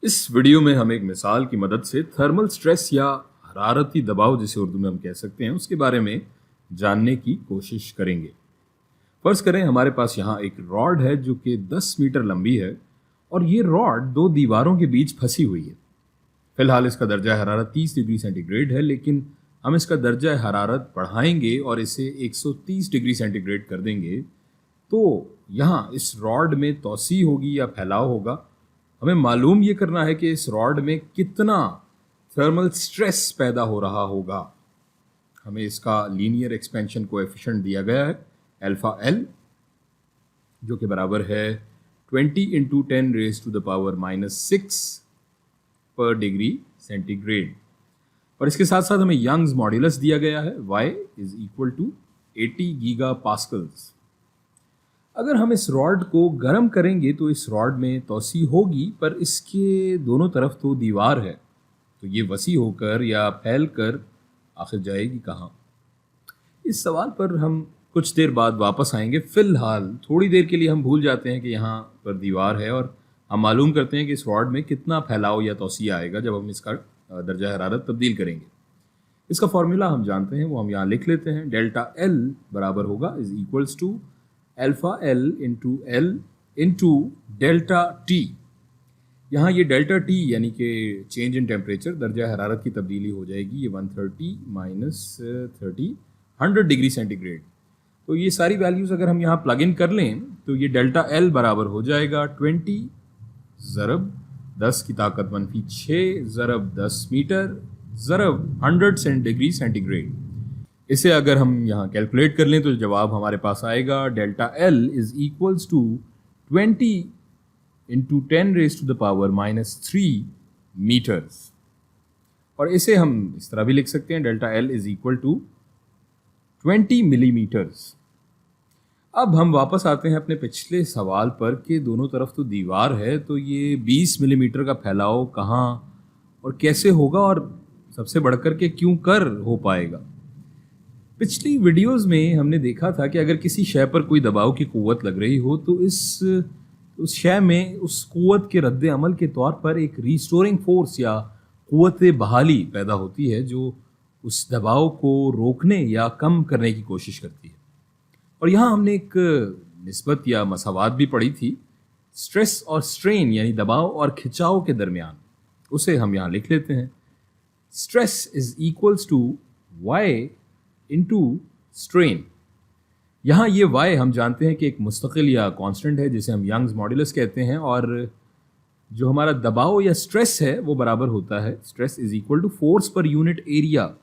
इस वीडियो में हम एक मिसाल की मदद से थर्मल स्ट्रेस या हरारती दबाव, जिसे उर्दू में हम कह सकते हैं, उसके बारे में जानने की कोशिश करेंगे। फर्ज करें हमारे पास यहाँ एक रॉड है जो कि 10 मीटर लंबी है और ये रॉड दो दीवारों के बीच फंसी हुई है। फिलहाल इसका दर्जा हरारत 30 डिग्री सेंटीग्रेड है, लेकिन हम इसका दर्जा हरारत बढ़ाएंगे और इसे 130 डिग्री सेंटीग्रेड कर देंगे तो यहाँ इस रॉड में तौसी होगी या फैलाव होगा। हमें मालूम ये करना है कि इस रॉड में कितना थर्मल स्ट्रेस पैदा हो रहा होगा। हमें इसका लीनियर एक्सपेंशन कोएफिशिएंट दिया गया है अल्फा एल, जो कि बराबर है 20 × 10⁻⁻⁶ पर डिग्री सेंटीग्रेड। और इसके साथ साथ हमें यंग्स मॉड्यूलस दिया गया है y = 80 गीगापास्कल्स। अगर हम इस रॉड को गर्म करेंगे तो इस रॉड में तौसी होगी, पर इसके दोनों तरफ तो दीवार है, तो ये वसी होकर या फैल कर आखिर जाएगी कहाँ? इस सवाल पर हम कुछ देर बाद वापस आएंगे। फिलहाल थोड़ी देर के लिए हम भूल जाते हैं कि यहाँ पर दीवार है और हम मालूम करते हैं कि इस रॉड में कितना फैलाव या तौसी आएगा जब हम इसका दर्जा हरारत तब्दील करेंगे। इसका फॉर्मूला हम जानते हैं, वो हम यहाँ लिख लेते हैं। डेल्टा एल बराबर होगा = alpha L × L × delta T. यहाँ ये डेल्टा टी यानी कि चेंज इन टेम्परेचर, दर्जा हरारत की तब्दीली हो जाएगी। ये 130 - 30 100 डिग्री सेंटीग्रेड। तो ये सारी वैल्यूज़ अगर हम यहाँ प्लग इन कर लें तो ये डेल्टा एल बराबर हो जाएगा 20 ज़रब 10 की ताकत -6 ज़रब 10 मीटर ज़रब 100 डिग्री सेंटीग्रेड। इसे अगर हम यहाँ कैलकुलेट कर लें तो जवाब हमारे पास आएगा डेल्टा एल = 20 × 10⁻³ मीटर्स। और इसे हम इस तरह भी लिख सकते हैं, डेल्टा एल = 20 मिलीमीटर्स। अब हम वापस आते हैं अपने पिछले सवाल पर कि दोनों तरफ तो दीवार है, तो ये 20 मिलीमीटर का फैलाव कहाँ और कैसे होगा, और सबसे बढ़कर के क्यों कर हो पाएगा? पिछली वीडियोस में हमने देखा था कि अगर किसी शय पर कोई दबाव की कुव्वत लग रही हो तो उस शय में उस कुव्वत के रद्द अमल के तौर पर एक रीस्टोरिंग फोर्स या कुव्वत बहाली पैदा होती है जो उस दबाव को रोकने या कम करने की कोशिश करती है। और यहाँ हमने एक निस्बत या मसावात भी पढ़ी थी, स्ट्रेस और स्ट्रेन यानी दबाव और खिंचाव के दरमियान। उसे हम यहाँ लिख लेते हैं। Stress = y × strain. यहाँ ये y हम जानते हैं कि एक मुस्तकिल या कांस्टेंट है जिसे हम यंग्स मॉड्यूलस कहते हैं, और जो हमारा दबाव या स्ट्रेस है वो बराबर होता है stress = force per unit area,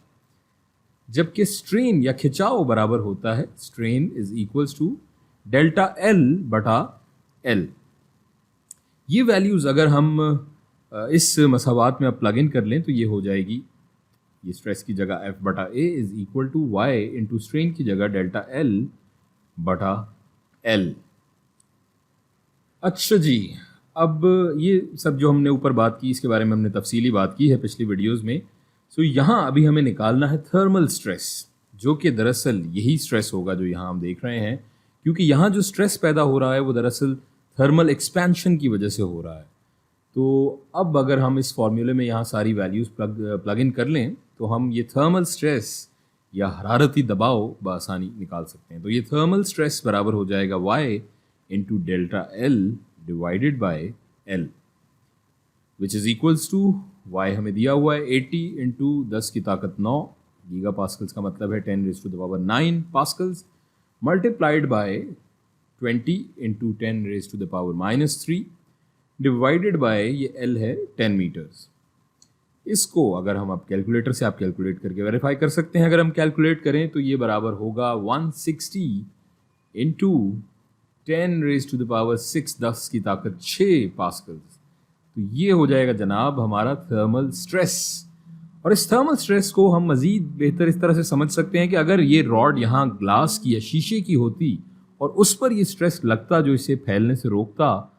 जबकि स्ट्रेन या खिंचाव बराबर होता है स्ट्रेन = डेल्टा एल बटा एल। ये वैल्यूज़ अगर हम इस मसावात में अब प्लग इन कर लें तो ये हो जाएगी, ये स्ट्रेस की जगह F बटा A = y × स्ट्रेन की जगह डेल्टा L बटा L। अच्छा जी, अब ये सब जो हमने ऊपर बात की इसके बारे में हमने तफसीली बात की है पिछली वीडियोस में। सो यहाँ अभी हमें निकालना है थर्मल स्ट्रेस, जो कि दरअसल यही स्ट्रेस होगा जो यहाँ हम देख रहे हैं, क्योंकि यहाँ जो स्ट्रेस पैदा हो रहा है वो दरअसल थर्मल एक्सपेंशन की वजह से हो रहा है। तो अब अगर हम इस फॉर्मूले में यहाँ सारी वैल्यूज़ प्लग इन कर लें तो हम ये थर्मल स्ट्रेस या हरारती दबाव बआसानी निकाल सकते हैं। तो ये थर्मल स्ट्रेस बराबर हो जाएगा y × delta L divided by L, which = y हमें दिया हुआ है 80 × 10 की ताकत 9 गीगा पास्कल्स, का मतलब है 10⁻⁹ pascals, multiplied by 20 × 10⁻³ divided by ये L है 10 मीटर्स। इसको अगर हम अब कैलकुलेटर से आप कैलकुलेट करके वेरीफाई कर सकते हैं। अगर हम कैलकुलेट करें तो ये बराबर होगा 160 × 10⁻⁶ 10 की ताकत 6 पास्कल्स। तो ये हो जाएगा जनाब हमारा थर्मल स्ट्रेस। और इस थर्मल स्ट्रेस को हम मज़ीद बेहतर इस तरह से समझ सकते हैं कि अगर ये रॉड यहाँ ग्लास की या शीशे की होती और उस पर ये स्ट्रेस लगता जो इसे फैलने से रोकता,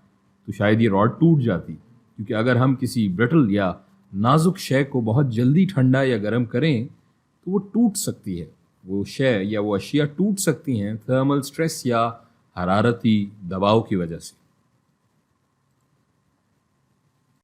तो शायद ये रॉड टूट जाती। क्योंकि अगर हम किसी ब्रिटल या नाजुक शय को बहुत जल्दी ठंडा या गर्म करें तो वो टूट सकती है, वो शय या वो अशिया टूट सकती हैं थर्मल स्ट्रेस या हरारती दबाव की वजह से।